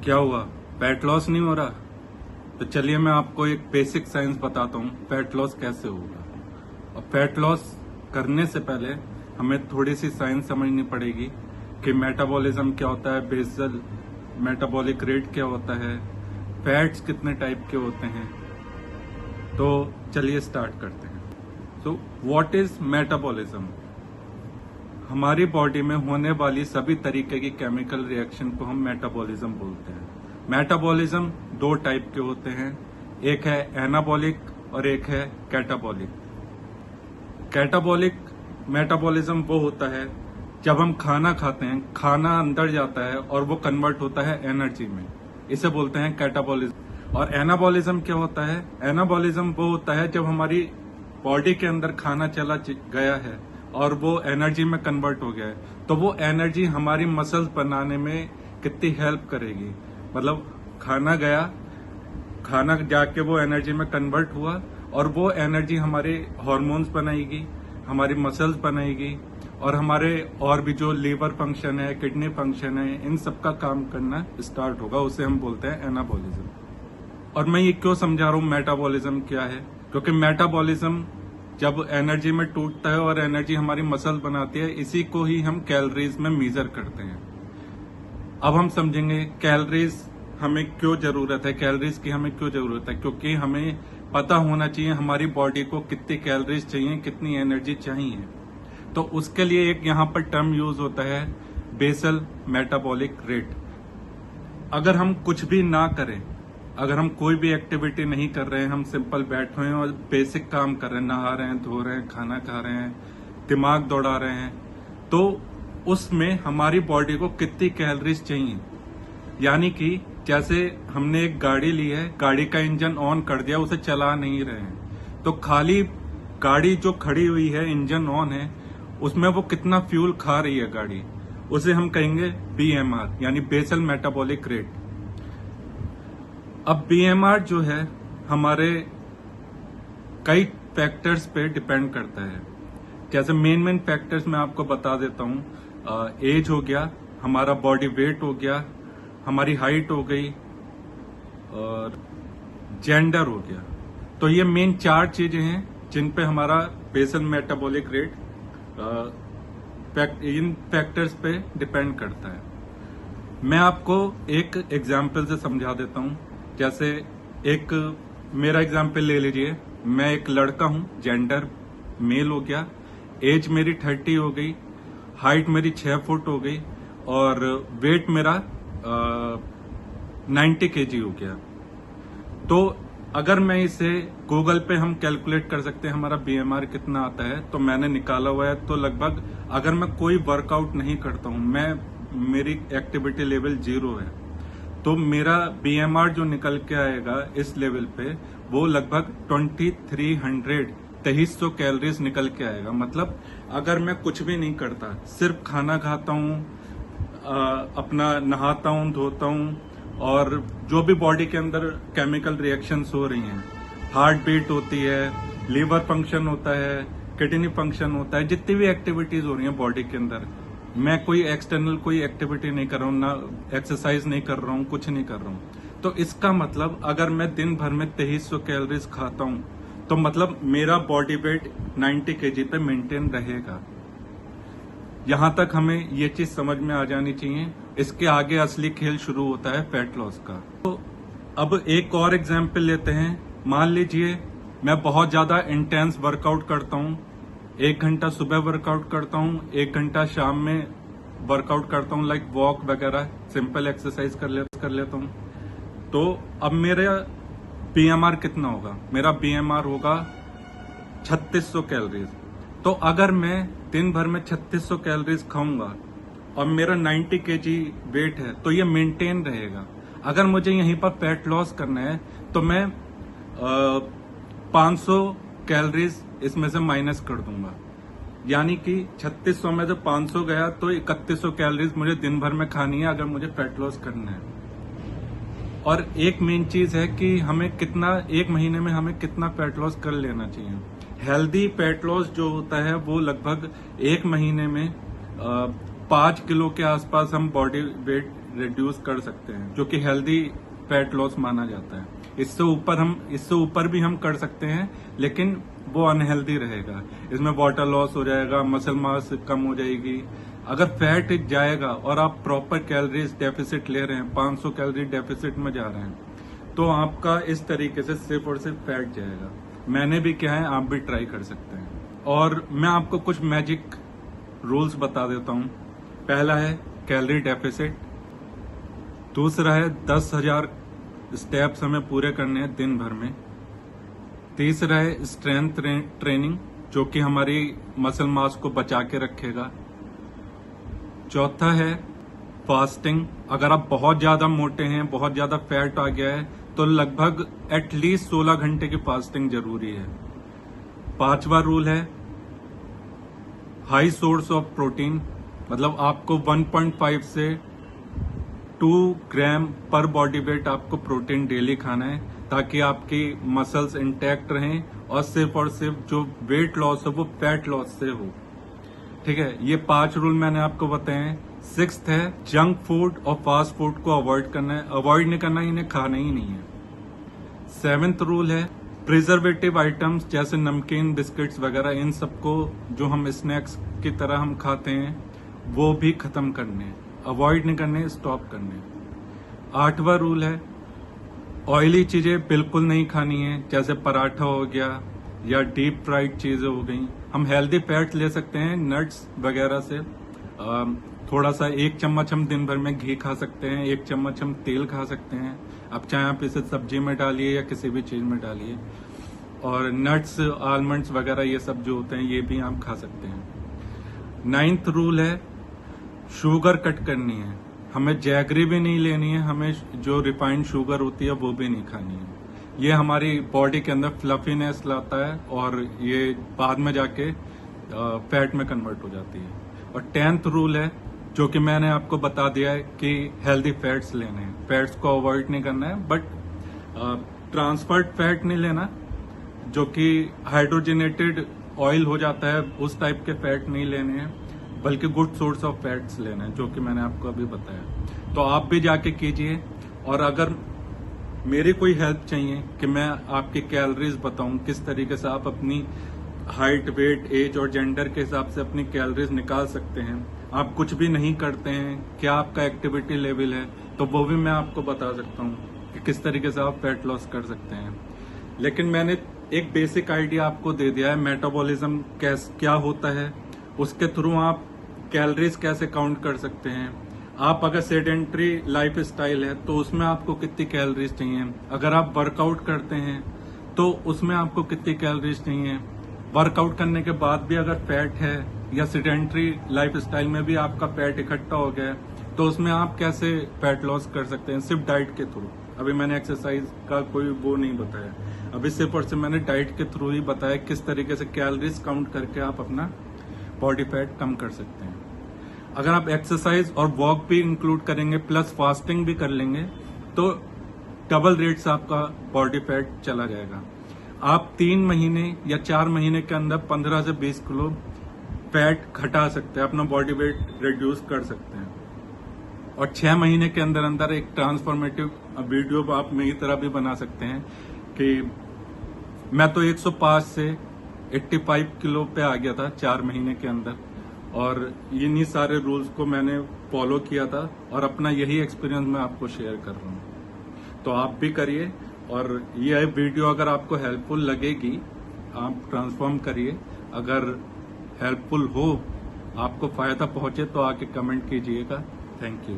क्या हुआ? Fat loss नहीं हो रहा? तो चलिए मैं आपको एक बेसिक साइंस बताता हूँ फैट लॉस कैसे होगा। और फैट लॉस करने से पहले हमें थोड़ी सी साइंस समझनी पड़ेगी कि मेटाबॉलिज्म क्या होता है, बेसल मेटाबॉलिक रेट क्या होता है, फैट्स कितने टाइप के होते हैं। तो चलिए स्टार्ट करते हैं। So what is metabolism? हमारी बॉडी में होने वाली सभी तरीके की केमिकल रिएक्शन को हम मेटाबॉलिज्म बोलते हैं। मेटाबॉलिज्म दो टाइप के होते हैं, एक है एनाबॉलिक और एक है कैटाबॉलिक। कैटाबॉलिक मेटाबॉलिज्म वो होता है जब हम खाना खाते हैं, खाना अंदर जाता है और वो कन्वर्ट होता है एनर्जी में, इसे बोलते हैं कैटाबॉलिज्म। और एनाबॉलिज्म क्या होता है? एनाबॉलिज्म वो होता है जब हमारी बॉडी के अंदर खाना चला गया है और वो एनर्जी में कन्वर्ट हो गया है, तो वो एनर्जी हमारी मसल्स बनाने में कितनी हेल्प करेगी। मतलब खाना गया, खाना जाके वो एनर्जी में कन्वर्ट हुआ और वो एनर्जी हमारे हार्मोन्स बनाएगी, हमारी मसल्स बनाएगी और हमारे और भी जो लीवर फंक्शन है, किडनी फंक्शन है, इन सब का काम करना स्टार्ट होगा, उसे हम बोलते हैं एनाबॉलिज्म। और मैं ये क्यों समझा रहा हूँ मेटाबॉलिज्म क्या है? क्योंकि मेटाबॉलिज्म जब एनर्जी में टूटता है और एनर्जी हमारी मसल बनाती है, इसी को ही हम कैलोरीज में मेजर करते हैं। अब हम समझेंगे कैलोरीज हमें क्यों जरूरत है, कैलोरीज की हमें क्यों जरूरत है। क्योंकि हमें पता होना चाहिए हमारी बॉडी को कितनी कैलोरीज चाहिए, कितनी एनर्जी चाहिए। तो उसके लिए एक यहाँ पर टर्म यूज होता है, बेसल मेटाबॉलिक रेट। अगर हम कुछ भी ना करें, अगर हम कोई भी एक्टिविटी नहीं कर रहे हैं, हम सिंपल बैठे हैं और बेसिक काम कर रहे हैं, नहा रहे हैं, धो रहे हैं, खाना खा रहे हैं, दिमाग दौड़ा रहे हैं, तो उसमें हमारी बॉडी को कितनी कैलोरीज चाहिए। यानी कि जैसे हमने एक गाड़ी ली है, गाड़ी का इंजन ऑन कर दिया, उसे चला नहीं रहे हैं, तो खाली गाड़ी जो खड़ी हुई है, इंजन ऑन है, उसमें वो कितना फ्यूल खा रही है गाड़ी, उसे हम कहेंगे बीएमआर, यानी बेसल मेटाबॉलिक रेट। अब बीएमआर जो है हमारे कई फैक्टर्स पे डिपेंड करता है। जैसे मेन फैक्टर्स मैं आपको बता देता हूँ। एज हो गया, हमारा बॉडी वेट हो गया, हमारी हाइट हो गई और जेंडर हो गया। तो ये मेन 4 चीजें हैं जिन पे हमारा बेसल मेटाबॉलिक रेट इन फैक्टर्स पे डिपेंड करता है। मैं आपको एक एग्जाम्पल से समझा देता हूँ। जैसे एक मेरा एग्जाम्पल ले लीजिए, मैं एक लड़का हूं, जेंडर मेल हो गया, एज मेरी 30 हो गई, हाइट मेरी 6 फुट हो गई और वेट मेरा 90 kg हो गया। तो अगर मैं इसे गूगल पे हम कैलकुलेट कर सकते हैं हमारा बीएमआर कितना आता है, तो मैंने निकाला हुआ है। तो लगभग अगर मैं कोई वर्कआउट नहीं करता हूं, मेरी एक्टिविटी लेवल 0 है, तो मेरा बीएमआर जो निकल के आएगा इस लेवल पे, वो लगभग 2300 कैलोरीज निकल के आएगा। मतलब अगर मैं कुछ भी नहीं करता, सिर्फ खाना खाता हूँ, अपना नहाता हूँ, धोता हूँ और जो भी बॉडी के अंदर केमिकल रिएक्शंस हो रही हैं, हार्ट बीट होती है, लीवर फंक्शन होता है, किडनी फंक्शन होता है, जितनी भी एक्टिविटीज हो रही हैं बॉडी के अंदर, मैं कोई एक्सटर्नल कोई एक्टिविटी नहीं कर रहा हूँ, ना एक्सरसाइज नहीं कर रहा हूँ, कुछ नहीं कर रहा हूँ, तो इसका मतलब अगर मैं दिन भर में 2300 कैलोरीज खाता हूँ, तो मतलब मेरा बॉडी वेट 90 kg पे मेंटेन रहेगा। यहां तक हमें ये चीज समझ में आ जानी चाहिए। इसके आगे असली खेल शुरू होता है फैट लॉस का। तो अब एक और एग्जाम्पल लेते हैं। मान लीजिए मैं बहुत ज्यादा इंटेंस वर्कआउट करता हूँ, 1 घंटा सुबह वर्कआउट करता हूँ, 1 घंटा शाम में वर्कआउट करता हूँ, लाइक वॉक वगैरह, सिंपल एक्सरसाइज कर लेता हूँ। तो अब मेरा बीएमआर कितना होगा? मेरा बीएमआर होगा 3600 कैलोरीज। तो अगर मैं दिन भर में 3600 कैलोरीज खाऊंगा और मेरा 90 kg वेट है, तो ये मेंटेन रहेगा। अगर मुझे यहीं पर फैट लॉस करना है, तो मैं 500 कैलोरीज इसमें से माइनस कर दूंगा। यानी कि 3600 में जब 500 गया, तो 3100 कैलोरीज मुझे दिन भर में खानी है अगर मुझे फैट लॉस करना है। और एक मेन चीज है कि हमें कितना, 1 महीने में हमें कितना फैट लॉस कर लेना चाहिए। हेल्दी फैट लॉस जो होता है वो लगभग 1 महीने में 5 किलो के आसपास हम बॉडी वेट रिड्यूस कर सकते हैं, जो कि हेल्दी फैट लॉस माना जाता है। इससे ऊपर भी हम कर सकते हैं, लेकिन वो अनहेल्दी रहेगा। इसमें वाटर लॉस हो जाएगा, मसल मास कम हो जाएगी। अगर फैट जाएगा और आप प्रॉपर कैलोरीज डेफिसिट ले रहे हैं, 500 कैलोरी डेफिसिट में जा रहे हैं, तो आपका इस तरीके से सिर्फ और सिर्फ फैट जाएगा। मैंने भी किया है, आप भी ट्राई कर सकते हैं। और मैं आपको कुछ मैजिक रूल्स बता देता हूं। पहला है कैलोरी डेफिसिट, दूसरा है 10,000 स्टेप्स हमें पूरे करने हैं दिन भर में, तीसरा है स्ट्रेंथ ट्रेनिंग, जो कि हमारी मसल मास को बचा के रखेगा, चौथा है फास्टिंग। अगर आप बहुत ज्यादा मोटे हैं, बहुत ज्यादा फैट आ गया है, तो लगभग एटलीस्ट 16 घंटे की फास्टिंग जरूरी है। पांचवा रूल है हाई सोर्स ऑफ प्रोटीन, मतलब आपको 1.5 से 2 ग्राम पर बॉडी वेट आपको प्रोटीन डेली खाना है, ताकि आपकी मसल्स इंटैक्ट रहें और सिर्फ जो वेट लॉस हो वो फैट लॉस से हो। ठीक है, ये 5 रूल मैंने आपको बताए हैं। 6th है जंक फूड और फास्ट फूड को अवॉइड करना है, अवॉइड नहीं करना, इन्हें खाना ही नहीं है। 7th रूल है प्रिजर्वेटिव आइटम्स जैसे नमकीन, बिस्किट्स वगैरह, इन सबको जो हम स्नैक्स की तरह हम खाते हैं वो भी खत्म करने, अवॉइड नहीं करने, स्टॉप करने। 8वां रूल है ऑयली चीजें बिल्कुल नहीं खानी है, जैसे पराठा हो गया या डीप फ्राइड चीजें हो गई। हम हेल्दी फैट ले सकते हैं नट्स वगैरह से। थोड़ा सा 1 चम्मच हम दिन भर में घी खा सकते हैं, 1 चम्मच हम तेल खा सकते हैं। अब चाहे आप इसे सब्जी में डालिए या किसी भी चीज में डालिए। और नट्स, आलमंड्स वगैरह ये सब जो होते हैं ये भी आप खा सकते हैं। 9th रूल है शुगर कट करनी है, हमें जैगरी भी नहीं लेनी है, हमें जो रिफाइंड शुगर होती है वो भी नहीं खानी है। ये हमारी बॉडी के अंदर फ्लफीनेस लाता है और ये बाद में जाके फैट में कन्वर्ट हो जाती है। और 10th रूल है, जो कि मैंने आपको बता दिया है, कि हेल्दी फैट्स लेने हैं, फैट्स को अवॉइड नहीं करना है, बट ट्रांसफर्ड फैट नहीं लेना, जो कि हाइड्रोजनेटेड ऑयल हो जाता है, उस टाइप के फैट नहीं लेने हैं, बल्कि गुड सोर्स ऑफ फैट्स लेना है, जो कि मैंने आपको अभी बताया। तो आप भी जाके कीजिए। और अगर मेरी कोई हेल्प चाहिए कि मैं आपकी कैलोरीज बताऊं, किस तरीके से आप अपनी हाइट, वेट, एज और जेंडर के हिसाब से अपनी कैलोरीज निकाल सकते हैं, आप कुछ भी नहीं करते हैं, क्या आपका एक्टिविटी लेवल है, तो वो भी मैं आपको बता सकता हूँ कि किस तरीके से आप फैट लॉस कर सकते हैं। लेकिन मैंने एक बेसिक आइडिया आपको दे दिया है, मेटाबॉलिज्म क्या होता है, उसके थ्रू आप कैलोरीज कैसे काउंट कर सकते हैं। आप अगर सेडेंट्री लाइफ स्टाइल है तो उसमें आपको कितनी कैलोरीज चाहिए, अगर आप वर्कआउट करते हैं तो उसमें आपको कितनी कैलोरीज चाहिए, वर्कआउट करने के बाद भी अगर फैट है या सेडेंट्री लाइफ स्टाइल में भी आपका फैट इकट्ठा हो गया है तो उसमें आप कैसे फैट लॉस कर सकते हैं, सिर्फ डाइट के थ्रू। अभी मैंने एक्सरसाइज का कोई वो नहीं बताया, अभी सिर्फ और सिर्फ मैंने डाइट के थ्रू ही बताया किस तरीके से कैलोरीज काउंट करके आप अपना बॉडी फैट कम कर सकते हैं। अगर आप एक्सरसाइज और वॉक भी इंक्लूड करेंगे प्लस फास्टिंग भी कर लेंगे तो डबल रेट से आपका बॉडी फैट चला जाएगा। आप 3 महीने या 4 महीने के अंदर 15 से 20 किलो फैट घटा सकते हैं, अपना बॉडी वेट रिड्यूस कर सकते हैं। और 6 महीने के अंदर अंदर एक ट्रांसफॉर्मेटिव वीडियो आप मेरी तरह भी बना सकते हैं कि मैं तो 105 से 85 किलो पे आ गया था 4 महीने के अंदर, और इन्हीं सारे रूल्स को मैंने फॉलो किया था और अपना यही एक्सपीरियंस मैं आपको शेयर कर रहा हूँ। तो आप भी करिए, और ये वीडियो अगर आपको हेल्पफुल लगेगी आप ट्रांसफॉर्म करिए। अगर हेल्पफुल हो, आपको फायदा पहुंचे तो आके कमेंट कीजिएगा। Thank you.